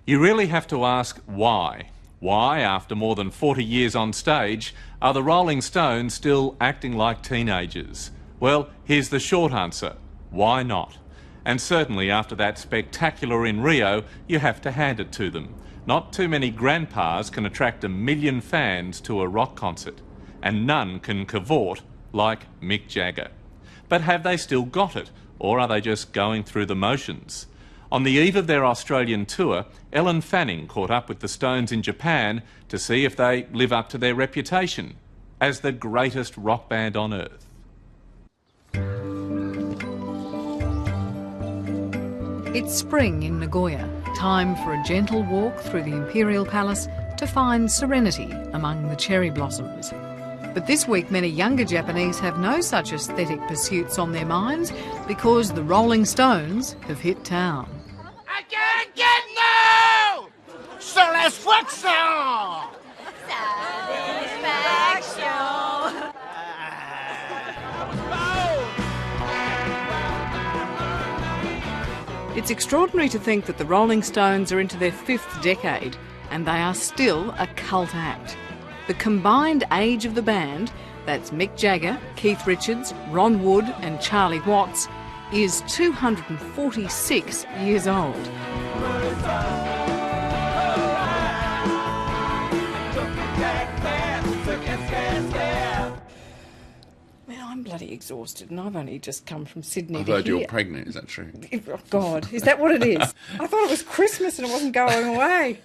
You really have to ask why. Why, after more than 40 years on stage, are the Rolling Stones still acting like teenagers? Well, here's the short answer. Why not? And certainly after that spectacular in Rio, you have to hand it to them. Not too many grandpas can attract 1 million fans to a rock concert, and none can cavort like Mick Jagger. But have they still got it, or are they just going through the motions? On the eve of their Australian tour, Ellen Fanning caught up with the Stones in Japan to see if they live up to their reputation as the greatest rock band on earth. It's spring in Nagoya, time for a gentle walk through the Imperial Palace to find serenity among the cherry blossoms. But this week many younger Japanese have no such aesthetic pursuits on their minds because the Rolling Stones have hit town. I can't get no! So let's fuck some! Satisfaction! It's extraordinary to think that the Rolling Stones are into their 5th decade and they are still a cult act. The combined age of the band, that's Mick Jagger, Keith Richards, Ron Wood and Charlie Watts, is 246 years old. Man, I'm bloody exhausted and I've only just come from Sydney I've to heard here. you're pregnant, is that true? Oh, God, is that what it is? I thought it was Christmas and it wasn't going away.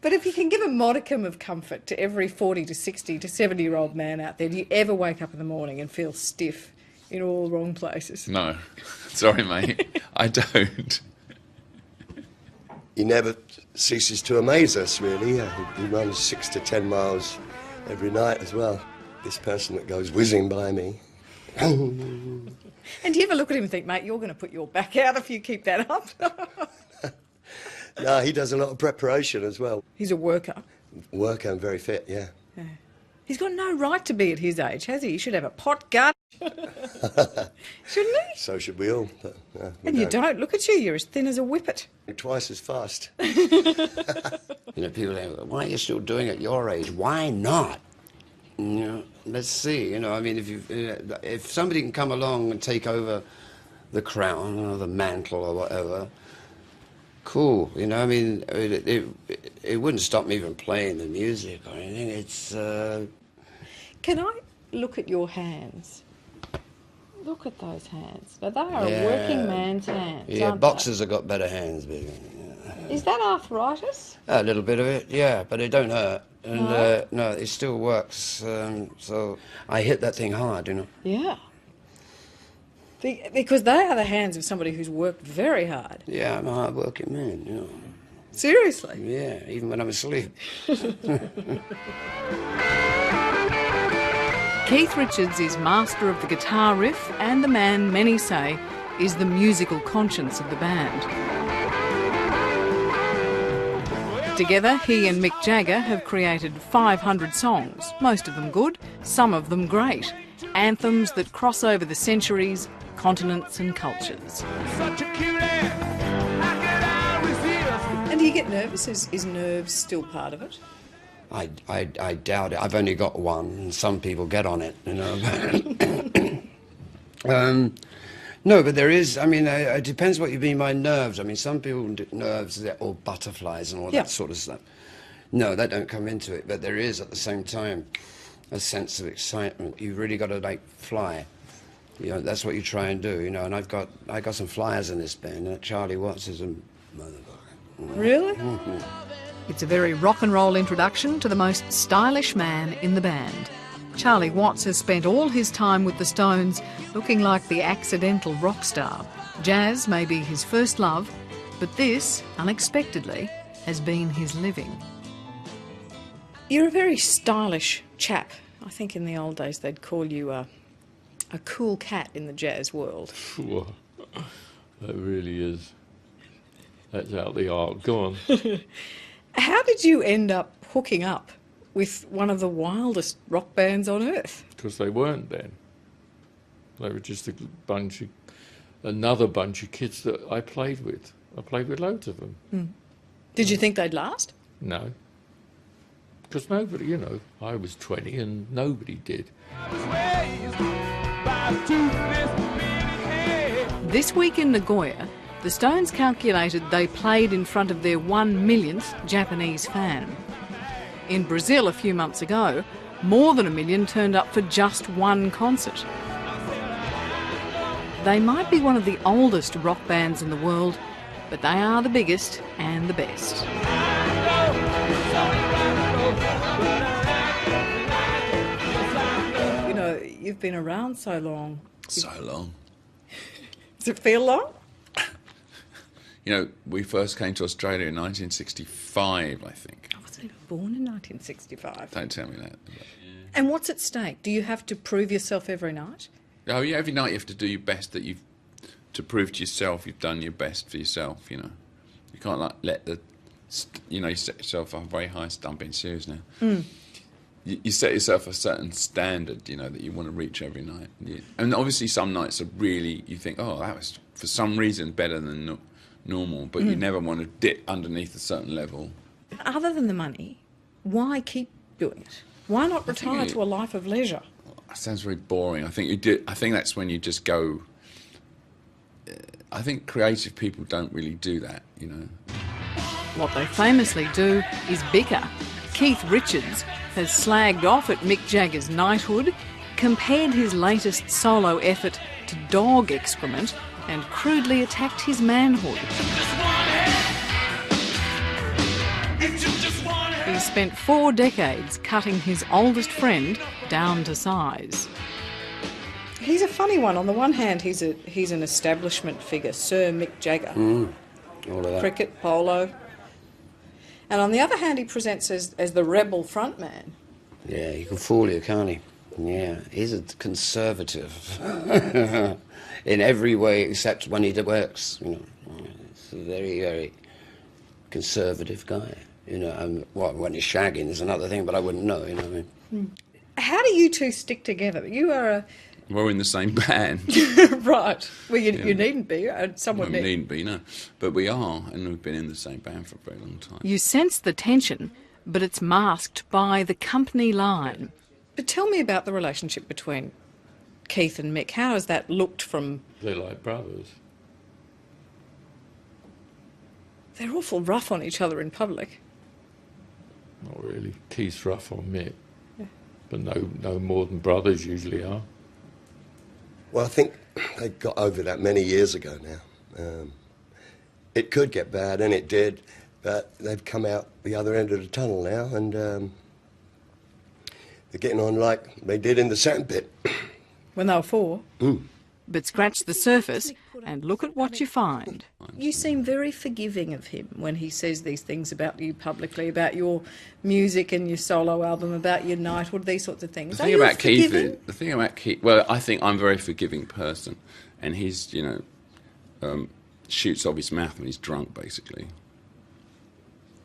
But if you can give a modicum of comfort to every 40 to 60 to 70-year-old man out there, do you ever wake up in the morning and feel stiff in all the wrong places? No. Sorry, mate. I don't. He never ceases to amaze us, really. He runs 6 to 10 miles every night as well. This person that goes whizzing by me. And do you ever look at him and think, mate, you're going to put your back out if you keep that up? No, he does a lot of preparation as well. He's a worker. Worker and very fit, yeah. He's got no right to be at his age, has he? He should have a pot gun. Shouldn't he? So should we all. But, and you don't. Look at you. You're as thin as a whippet. Twice as fast. You know, people say, why are you still doing it at your age? Why not? You know, let's see. You know, I mean, if somebody can come along and take over the crown or the mantle or whatever, cool. You know, I mean, it wouldn't stop me from playing the music or anything. It's. Can I look at your hands? Look at those hands. Now, they are a working man's hands. Yeah, aren't boxers have got better hands, baby. they? Is that arthritis? A little bit of it, yeah, but it don't hurt. And no, it still works. So I hit that thing hard, you know. Yeah. Because they are the hands of somebody who's worked very hard. Yeah, I'm a hard-working man, you know. Seriously? Yeah, even when I'm asleep. Keith Richards is master of the guitar riff and the man many say is the musical conscience of the band. Together, he and Mick Jagger have created 500 songs, most of them good, some of them great. Anthems that cross over the centuries, continents and cultures. And do you get nervous? Is nerves still part of it? I doubt it. I've only got one, and some people get on it, you know. No, but there is, I mean, it depends what you mean by nerves. I mean, some people nerves, they're all butterflies and all that sort of stuff. No, that don't come into it, but there is at the same time a sense of excitement. You've really got to, like, fly. You know, that's what you try and do, you know, and I got some flyers in this band, and Charlie Watts is a motherfucker. Really? Mm-hmm. It's a very rock and roll introduction to the most stylish man in the band. Charlie Watts has spent all his time with the Stones looking like the accidental rock star. Jazz may be his first love, but this, unexpectedly, has been his living. You're a very stylish chap. I think in the old days they'd call you a cool cat in the jazz world. Well, that really is. That's out the art. Go on. How did you end up hooking up with one of the wildest rock bands on earth? Because they weren't then. They were just another bunch of kids that I played with. I played with loads of them. Did you think they'd last? No. Because nobody, you know, I was 20 and nobody did. This week in Nagoya, the Stones calculated they played in front of their 1 millionth Japanese fan. In Brazil a few months ago, more than 1 million turned up for just one concert. They might be one of the oldest rock bands in the world, but they are the biggest and the best. You know, you've been around so long. So long. Does it feel long? You know, we first came to Australia in 1965, I think. I wasn't even born in 1965. Don't tell me that. And what's at stake? Do you have to prove yourself every night? Oh, yeah, every night you have to do your best to prove to yourself you've done your best for yourself, you know. You can't, like, let you set yourself a very high stumping serious now. You set yourself a certain standard, you know, that you want to reach every night. And obviously some nights are really, you think, oh, that was for some reason better than normal, but you never want to dip underneath a certain level. Other than the money, why keep doing it? Why not retire to a life of leisure? That sounds very boring. I think that's when you just go. I think creative people don't really do that, you know. What they famously do is bicker. Keith Richards has slagged off at Mick Jagger's knighthood, compared his latest solo effort to dog excrement, and crudely attacked his manhood. He spent 4 decades cutting his oldest friend down to size. He's a funny one. On the one hand, he's an establishment figure, Sir Mick Jagger. All of that. Cricket, polo. And on the other hand, he presents as the rebel frontman. Yeah, he can fool you, can't he? Yeah, he's a conservative in every way except when he works. You know, he's a very, very conservative guy. You know, when he's shagging is another thing, but I wouldn't know. You know what I mean? How do you two stick together? You are We're in the same band. right. Well, you needn't be. Someone We needn't be, no. But we are, and we've been in the same band for a very long time. You sense the tension, but it's masked by the company line. But tell me about the relationship between Keith and Mick. How has that looked from... They're like brothers. They're awful rough on each other in public. Not really. Keith's rough on Mick. Yeah. But no more than brothers usually are. Well, I think they got over that many years ago now. It could get bad, and it did, but they've come out the other end of the tunnel now, and they're getting on like they did in the sandpit. When they were 4? But scratch the surface and look at what you find. You seem very forgiving of him when he says these things about you publicly, about your music and your solo album, about your knighthood, these sorts of things. The thing about Keith, well, I think I'm a very forgiving person, and he's, you know, shoots off his mouth when he's drunk, basically.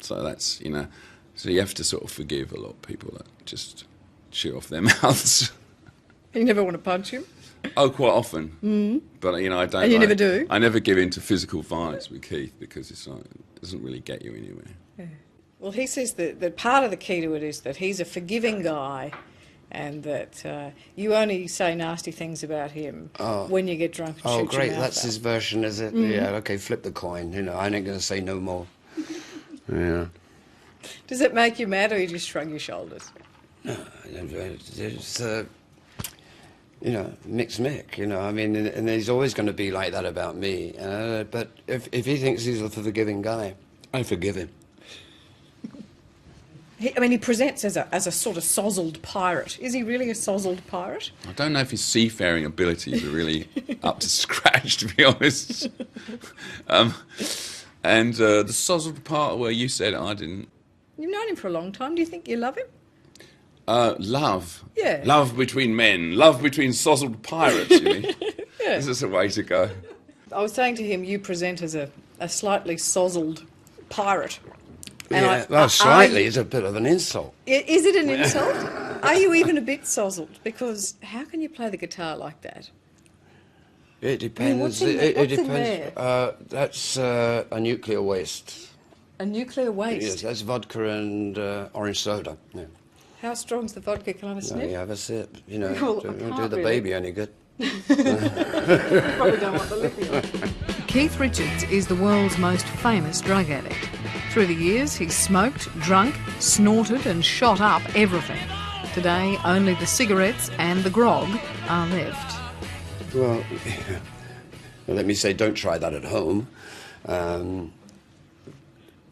So that's, you know, so you have to sort of forgive a lot of people that just shoot off their mouths. You never want to punch him? Oh, quite often. But, you know, I don't... And you never do? I never give in to physical violence with Keith because it's like, it doesn't really get you anywhere. Yeah. Well, he says that part of the key to it is that he's a forgiving guy and that you only say nasty things about him when you get drunk and shoot your great, mouth that's out. his version, is it? Yeah, okay, flip the coin. You know, I ain't going to say no more. Yeah. Does it make you mad or you just shrug your shoulders? No, it's... you know, Mick's Mick, you know, I mean, and he's always going to be like that about me. But if he thinks he's a forgiving guy, I forgive him. He presents as a sort of sozzled pirate. Is he really a sozzled pirate? I don't know if his seafaring abilities are really up to scratch, to be honest. And the sozzled part where you said I didn't. You've known him for a long time. Do you think you love him? Love. Yeah. Love between men. Love between sozzled pirates, you mean? Yeah. Is this a way to go? I was saying to him, you present as a slightly sozzled pirate. And Yeah, well, slightly is a bit of an insult. Is it an insult? Are you even a bit sozzled? Because how can you play the guitar like that? It depends. what's in It there? depends. That's a nuclear waste. A nuclear waste? Yes, that's vodka and orange soda. Yeah. How strong's the vodka? Can I have a No, sniff? you have a sip. You know, Well, I don't can't do the really. baby any good. Probably don't want the lithium. Keith Richards is the world's most famous drug addict. Through the years, he's smoked, drunk, snorted and shot up everything. Today, only the cigarettes and the grog are left. Well, let me say, don't try that at home.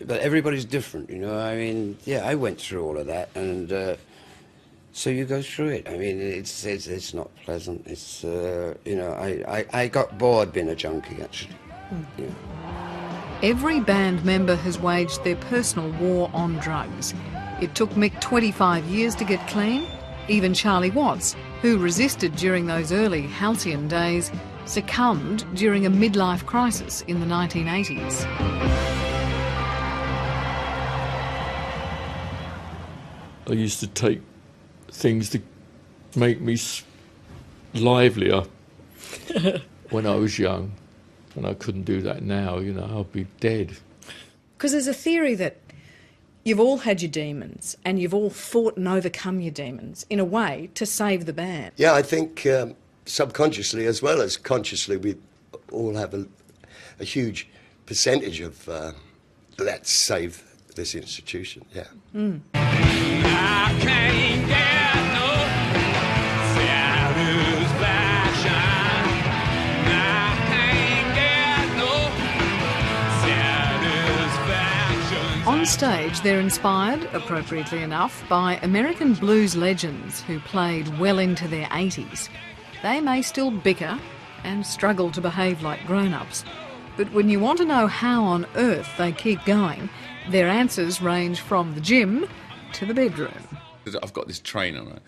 But everybody's different, you know. I mean, yeah, I went through all of that, and so you go through it. I mean, it's not pleasant. It's you know, I got bored being a junkie, actually. Yeah. Every band member has waged their personal war on drugs. It took Mick 25 years to get clean. Even Charlie Watts, who resisted during those early halcyon days, succumbed during a midlife crisis in the 1980s. I used to take things to make me livelier when I was young, and I couldn't do that now. You know, I'll be dead. Because there's a theory that you've all had your demons and you've all fought and overcome your demons in a way to save the band. Yeah, I think subconsciously as well as consciously, we all have a huge percentage of let's save this institution. Yeah. I can't get no satisfaction. I can't get no satisfaction. On stage, they're inspired, appropriately enough, by American blues legends who played well into their 80s. They may still bicker and struggle to behave like grown-ups, but when you want to know how on earth they keep going, their answers range from the gym to the bedroom. I've got this trainer, right?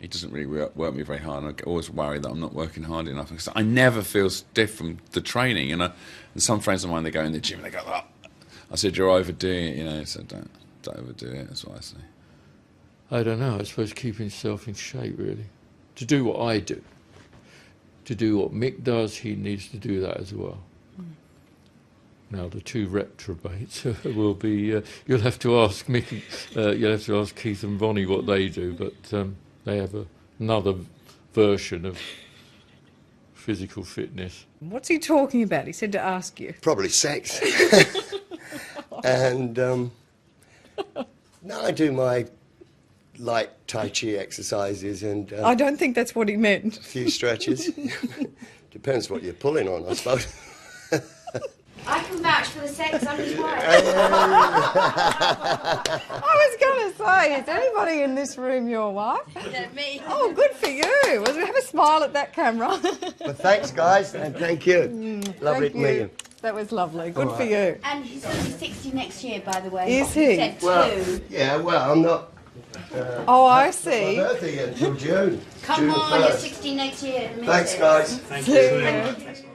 He doesn't really work me very hard, and I always worry that I'm not working hard enough. Because I never feel stiff from the training, and some friends of mine, they go in the gym and they go, oh. I said, you're overdoing it, you know, so don't overdo it, that's what I say. I don't know, I suppose keeping yourself in shape, really. To do what I do. To do what Mick does, he needs to do that as well. Now, the two reprobates will be... you'll have to ask Mick, you'll have to ask Keith and Ronnie what they do, but they have another version of physical fitness. What's he talking about? He said to ask you. Probably sex. And no, I do my light Tai Chi exercises and I don't think that's what he meant. a few stretches. Depends what you're pulling on, I suppose. I can vouch for the sex, I'm his wife. I was going to say, is anybody in this room your wife? Yeah, me. Oh, good for you. Have a smile at that camera. Well, thanks, guys, and thank you. Lovely to meet you. That was lovely. Good for you. And he's going to be 60 next year, by the way. Is he? Said Well, two. yeah, well, I'm not... Oh, I my see. birthday until June. Come June on, you're 1st. 60 next year. Thanks, guys. See you.